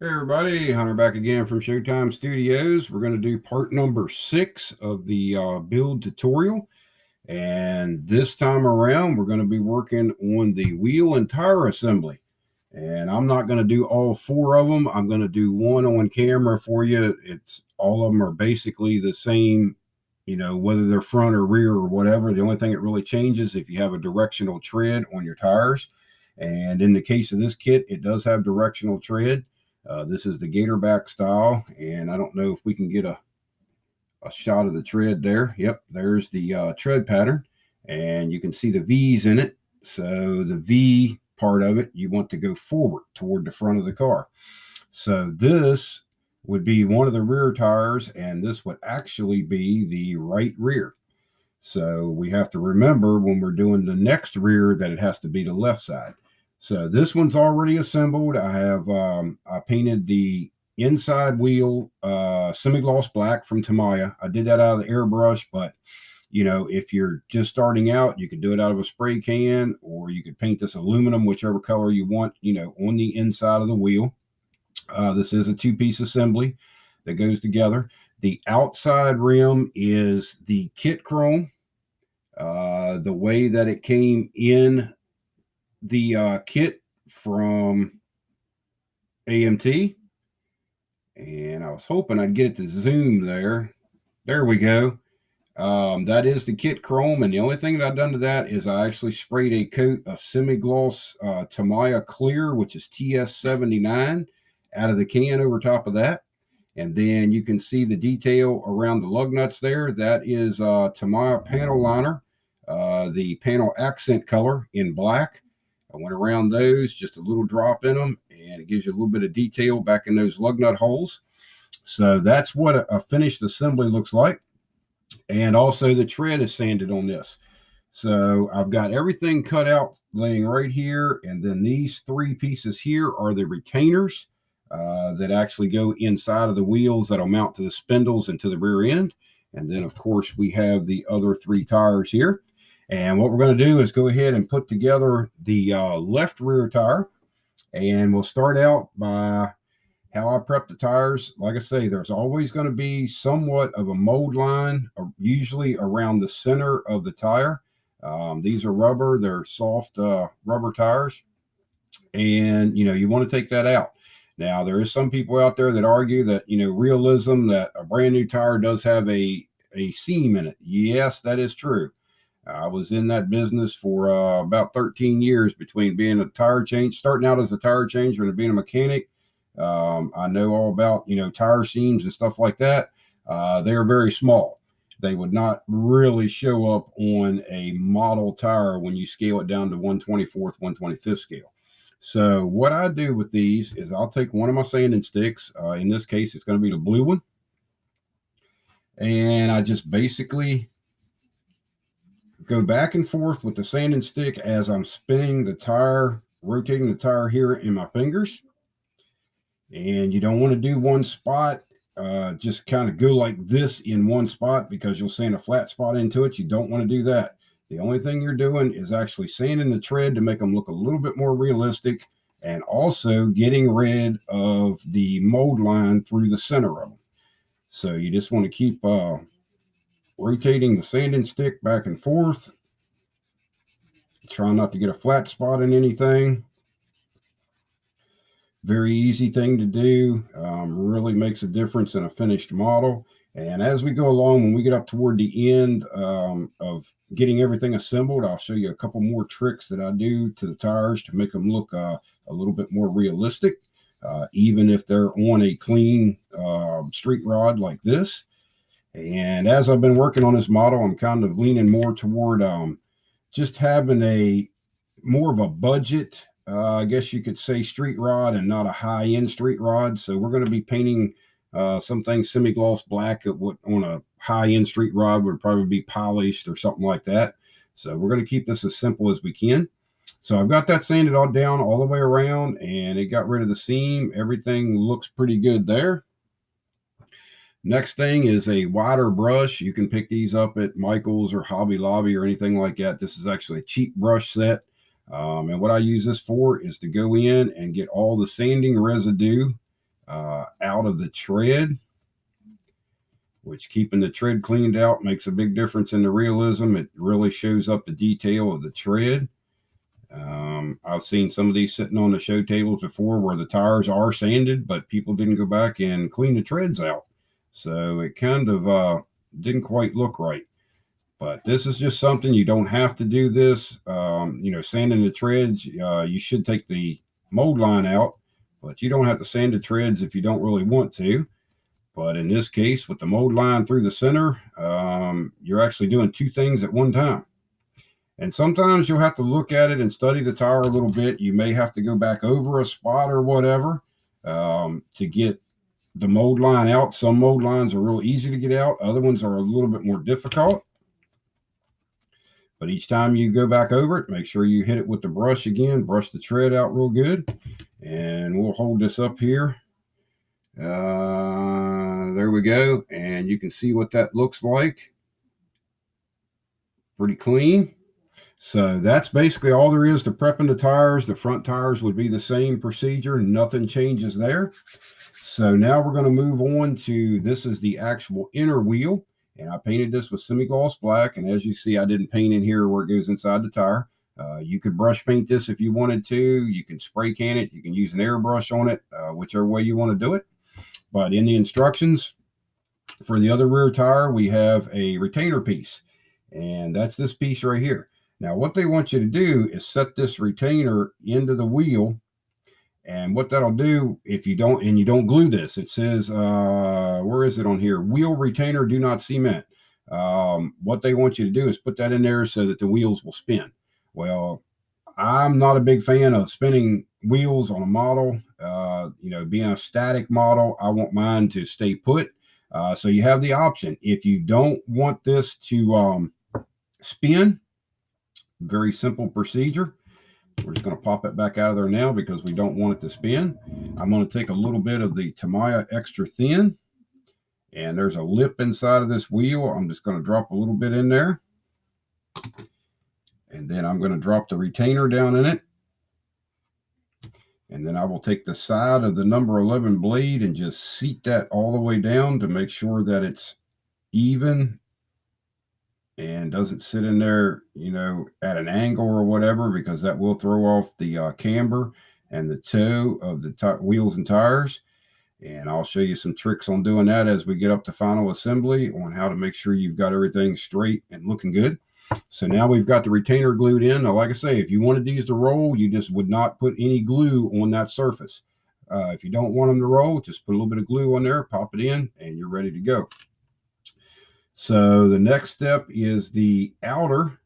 Hey everybody, Hunter back again from Showtime Studios. We're going to do part number 6 of the build tutorial. And this time around, we're going to be working on the wheel and tire assembly. And I'm not going to do all 4 of them. I'm going to do one on camera for you. It's all of them are basically the same, whether they're front or rear or whatever. The only thing that really changes if you have a directional tread on your tires. And in the case of this kit, it does have directional tread. This is the Gatorback style, and I don't know if we can get a shot of the tread there. Yep, there's the tread pattern, and you can see the V's in it. So the V part of it, you want to go forward toward the front of the car. So this would be one of the rear tires, and this would actually be the right rear. So we have to remember when we're doing the next rear that it has to be the left side. So this one's already assembled. I painted the inside wheel semi-gloss black from Tamiya. I did that out of the airbrush, but if you're just starting out, you could do it out of a spray can, or you could paint this aluminum, whichever color you want, on the inside of the wheel. This is a two-piece assembly that goes together. The outside rim is the kit chrome. The way that it came in the kit from AMT. And I was hoping I'd get it to zoom there. There we go. That is the kit chrome. And the only thing that I've done to that is I actually sprayed a coat of semi-gloss Tamiya Clear, which is TS79, out of the can over top of that. And then you can see the detail around the lug nuts there. That is Tamiya panel liner, the panel accent color in black. I went around those, just a little drop in them, and it gives you a little bit of detail back in those lug nut holes. So that's what a finished assembly looks like. And also the tread is sanded on this. So I've got everything cut out laying right here. And then these 3 pieces here are the retainers that actually go inside of the wheels that'll mount to the spindles and to the rear end. And then, of course, we have the other 3 tires here. And what we're going to do is go ahead and put together the left rear tire. And we'll start out by how I prep the tires. Like I say, there's always going to be somewhat of a mold line, usually around the center of the tire. These are rubber, they're soft rubber tires. And, you want to take that out. Now, there is some people out there that argue that, realism, that a brand new tire does have a seam in it. Yes, that is true. I was in that business for about 13 years between being a tire change, starting out as a tire changer and being a mechanic. I know all about, tire seams and stuff like that. They are very small. They would not really show up on a model tire when you scale it down to 1/24th, 1/25th scale. So what I do with these is I'll take one of my sanding sticks. In this case, it's going to be the blue one. And I just basically go back and forth with the sanding stick as I'm spinning the tire, rotating the tire here in my fingers. And you don't want to do one spot, just kind of go like this in one spot because you'll sand a flat spot into it. You don't want to do that. The only thing you're doing is actually sanding the tread to make them look a little bit more realistic, and also getting rid of the mold line through the center of them. So you just want to keep rotating the sanding stick back and forth. Try not to get a flat spot in anything. Very easy thing to do. Really makes a difference in a finished model. And as we go along, when we get up toward the end of getting everything assembled, I'll show you a couple more tricks that I do to the tires to make them look a little bit more realistic, even if they're on a clean street rod like this. And as I've been working on this model, I'm kind of leaning more toward just having a more of a budget, I guess you could say, street rod, and not a high-end street rod. So we're going to be painting something semi-gloss black on a high-end street rod would probably be polished or something like that. So we're going to keep this as simple as we can. So I've got that sanded all down all the way around, and it got rid of the seam. Everything looks pretty good there. Next thing is a wider brush. You can pick these up at Michael's or Hobby Lobby or anything like that. This is actually a cheap brush set. And what I use this for is to go in and get all the sanding residue out of the tread, which keeping the tread cleaned out makes a big difference in the realism. It really shows up the detail of the tread. I've seen some of these sitting on the show tables before where the tires are sanded, but people didn't go back and clean the treads out. So it kind of didn't quite look right. But this is just something you don't have to do this. Sanding the treads, you should take the mold line out, but you don't have to sand the treads if you don't really want to. But in this case, with the mold line through the center, you're actually doing two things at one time. And sometimes you'll have to look at it and study the tire a little bit. You may have to go back over a spot or whatever to get the mold line out. Some mold lines are real easy to get out. Other ones are a little bit more difficult. But each time you go back over it, make sure you hit it with the brush again. Brush the tread out real good. And we'll hold this up here. There we go. And you can see what that looks like. Pretty clean. So that's basically all there is to prepping the tires. The front tires would be the same procedure. Nothing changes there. So now we're going to move on to, this is the actual inner wheel. And I painted this with semi-gloss black. And as you see, I didn't paint in here where it goes inside the tire. You could brush paint this if you wanted to. You can spray can it. You can use an airbrush on it, whichever way you want to do it. But in the instructions for the other rear tire, we have a retainer piece. And that's this piece right here. Now, what they want you to do is set this retainer into the wheel. And what that'll do, if you don't, and you don't glue this, it says, where is it on here? Wheel retainer, do not cement. What they want you to do is put that in there so that the wheels will spin. Well, I'm not a big fan of spinning wheels on a model. Being a static model, I want mine to stay put. So you have the option. If you don't want this to spin, very simple procedure. We're just going to pop it back out of there now because we don't want it to spin. I'm going to take a little bit of the Tamiya Extra Thin, and there's a lip inside of this wheel. I'm just going to drop a little bit in there, and then I'm going to drop the retainer down in it, and then I will take the side of the number 11 blade and just seat that all the way down to make sure that it's even and doesn't sit in there, at an angle or whatever, because that will throw off the camber and the toe of the wheels and tires. And I'll show you some tricks on doing that as we get up to final assembly on how to make sure you've got everything straight and looking good. So now we've got the retainer glued in. Now, like I say, if you wanted these to roll, you just would not put any glue on that surface. If you don't want them to roll, just put a little bit of glue on there, pop it in, and you're ready to go. So the next step is the outer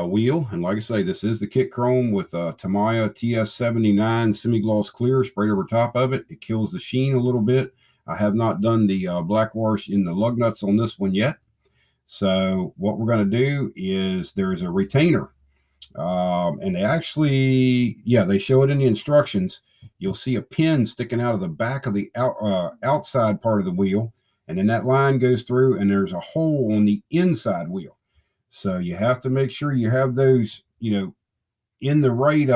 wheel. And like I say, this is the kit chrome with Tamiya TS79 semi-gloss clear sprayed over top of it. It kills the sheen a little bit. I have not done the black wash in the lug nuts on this one yet. So what we're going to do is there's a retainer. And they actually, they show it in the instructions. You'll see a pin sticking out of the back of the outside part of the wheel. And then that line goes through and there's a hole on the inside wheel. So you have to make sure you have those, in the right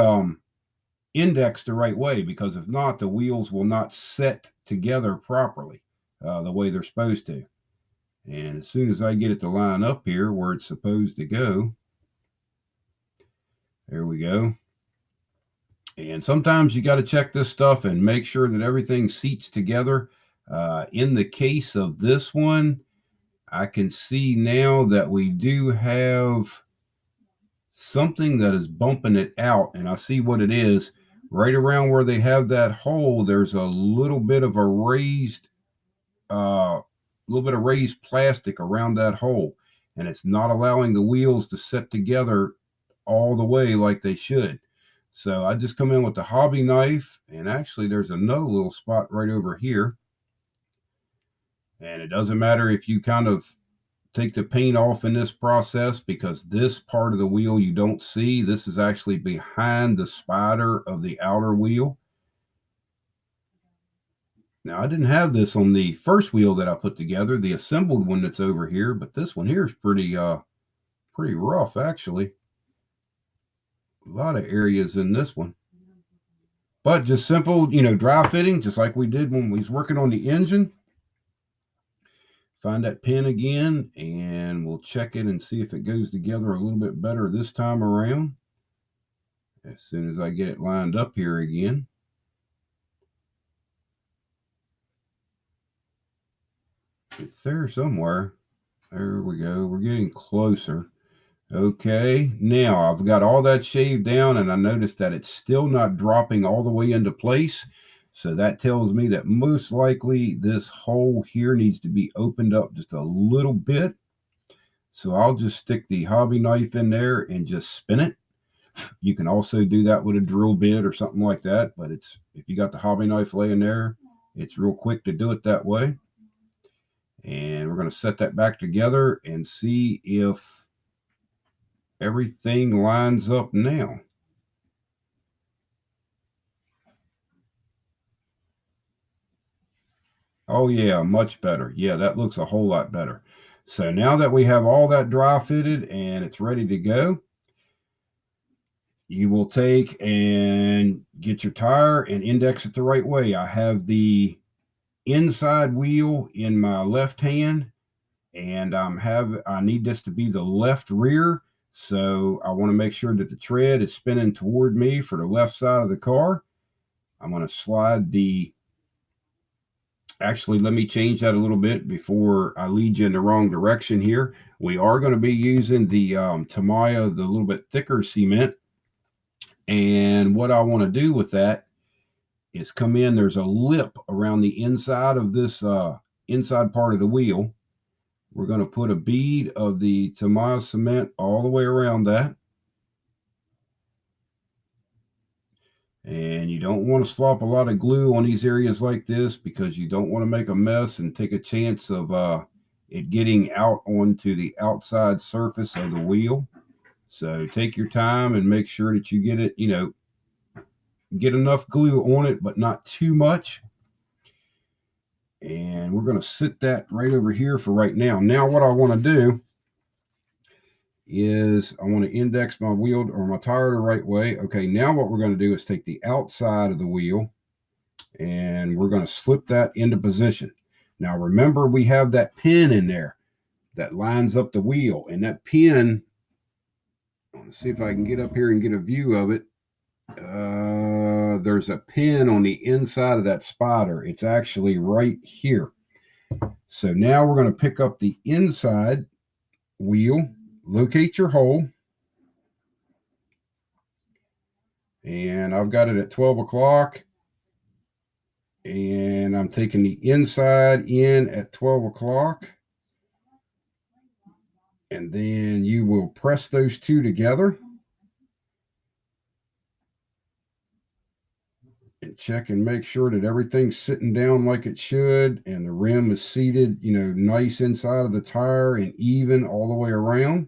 index the right way, because if not, the wheels will not set together properly the way they're supposed to. And as soon as I get it to line up here where it's supposed to go, there we go. And sometimes you got to check this stuff and make sure that everything seats together. In the case of this one, I can see now that we do have something that is bumping it out, and I see what it is. Right around where they have that hole, there's a little bit of a raised plastic around that hole, and it's not allowing the wheels to set together all the way like they should. So I just come in with the hobby knife, and actually there's another little spot right over here. And it doesn't matter if you kind of take the paint off in this process, because this part of the wheel you don't see. This is actually behind the spider of the outer wheel. Now, I didn't have this on the first wheel that I put together, the assembled one that's over here, but this one here is pretty rough, actually. A lot of areas in this one. But just simple, dry fitting, just like we did when we was working on the engine. Find that pin again, and we'll check it and see if it goes together a little bit better this time around. As soon as I get it lined up here again. It's there somewhere. There we go. We're getting closer. Okay, now I've got all that shaved down, and I noticed that it's still not dropping all the way into place. So that tells me that most likely this hole here needs to be opened up just a little bit. So I'll just stick the hobby knife in there and just spin it. You can also do that with a drill bit or something like that, but if you got the hobby knife laying there, it's real quick to do it that way. And we're going to set that back together and see if everything lines up now. Oh yeah, much better. Yeah, that looks a whole lot better. So now that we have all that dry fitted and it's ready to go, you will take and get your tire and index it the right way. I have the inside wheel in my left hand, and I need this to be the left rear. So I want to make sure that the tread is spinning toward me for the left side of the car. I'm going to slide actually, let me change that a little bit before I lead you in the wrong direction here. We are going to be using the Tamiya, the little bit thicker cement. And what I want to do with that is come in. There's a lip around the inside of this inside part of the wheel. We're going to put a bead of the Tamiya cement all the way around that. And you don't want to slop a lot of glue on these areas like this because you don't want to make a mess and take a chance of it getting out onto the outside surface of the wheel. So take your time and make sure that you get it, get enough glue on it, but not too much. And we're going to sit that right over here for right now. Now what I want to do is I want to index my wheel or my tire the right way. Okay, now what we're going to do is take the outside of the wheel and we're going to slip that into position. Now remember, we have that pin in there that lines up the wheel, and that pin, let's see if I can get up here and get a view of it. There's a pin on the inside of that spotter. It's actually right here. So now we're going to pick up the inside wheel, locate your hole, and I've got it at 12 o'clock, and I'm taking the inside in at 12 o'clock, and then you will press those two together and check and make sure that everything's sitting down like it should, and the rim is seated, nice inside of the tire and even all the way around.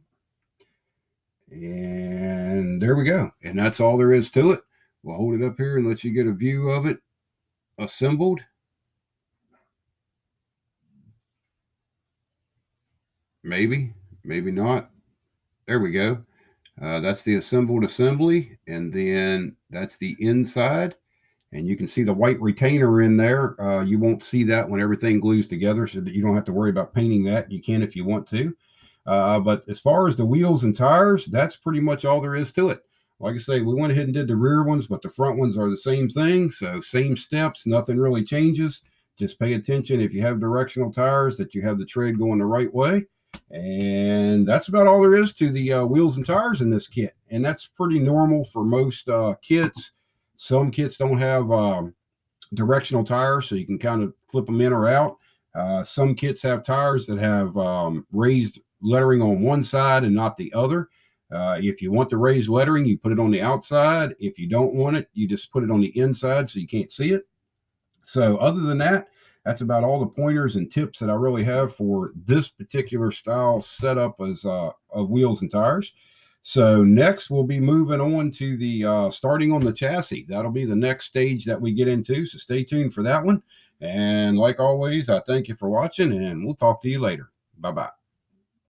And there we go. And that's all there is to it. We'll hold it up here and let you get a view of it assembled. Maybe not. There we go. That's the assembled assembly. And then that's the inside. And you can see the white retainer in there. You won't see that when everything glues together, so that you don't have to worry about painting that. You can if you want to. But as far as the wheels and tires, that's pretty much all there is to it. Like I say, we went ahead and did the rear ones, but the front ones are the same thing. So same steps, nothing really changes. Just pay attention if you have directional tires that you have the tread going the right way. And that's about all there is to the wheels and tires in this kit. And that's pretty normal for most kits. Some kits don't have directional tires, so you can kind of flip them in or out. Some kits have tires that have raised lettering on one side and not the other. If you want the raised lettering, you put it on the outside. If you don't want it, you just put it on the inside so you can't see it. So other than that, that's about all the pointers and tips that I really have for this particular style setup as of wheels and tires. So next we'll be moving on to the starting on the chassis. That'll be the next stage that we get into. So stay tuned for that one. And like always, I thank you for watching, and we'll talk to you later. Bye-bye.